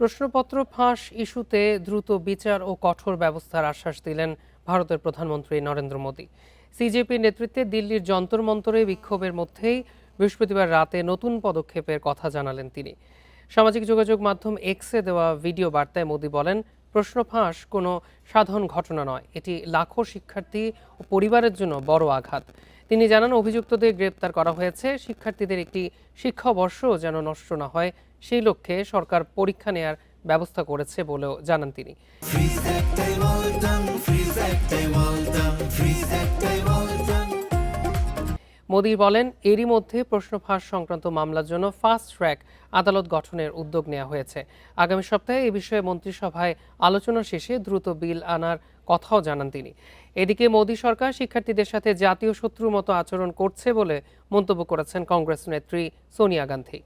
প্রশ্নপত্র ফাঁস ইস্যুতে দ্রুত বিচার ও কঠোর ব্যবস্থার আশ্বাস দিলেন ভারতের প্রধানমন্ত্রী নরেন্দ্র মোদী। সিজেপির নেতৃত্বে দিল্লির যন্তর মন্তরে বিক্ষোভের মধ্যেই বৃহস্পতিবার রাতে নতুন পদক্ষেপের কথা জানালেন তিনি। সামাজিক যোগাযোগ মাধ্যম এক্সে দেওয়া ভিডিও বার্তায় মোদী বলেন, প্রশ্ন ফাঁস কোনো সাধারণ ঘটনা নয়, এটি লাখো শিক্ষার্থী ও পরিবারের জন্য বড় আঘাত। তিনি জানান, অভিযুক্তদের গ্রেপ্তার করা হয়েছে, শিক্ষার্থীদের একটি শিক্ষাবর্ষ যেন নষ্ট না হয় সেই লক্ষ্যে সরকার পরীক্ষা নেয়ার ব্যবস্থা করেছে বলেও জানান তিনি। মোদি বলেন, এরই মধ্যে প্রশ্ন ফাঁস সংক্রান্ত মামলার জন্য ফাস্ট ট্র্যাক আদালত গঠনের উদ্যোগ নেওয়া হয়েছে। আগামী সপ্তাহে এ বিষয়ে মন্ত্রিসভায় আলোচনা শেষে দ্রুত বিল আনার কথাও জানান তিনি। এদিকে মোদি সরকার শিক্ষার্থীদের সাথে জাতীয় শত্রুর মতো আচরণ করছে বলে মন্তব্য করেছেন কংগ্রেস নেত্রী সোনিয়া গান্ধী।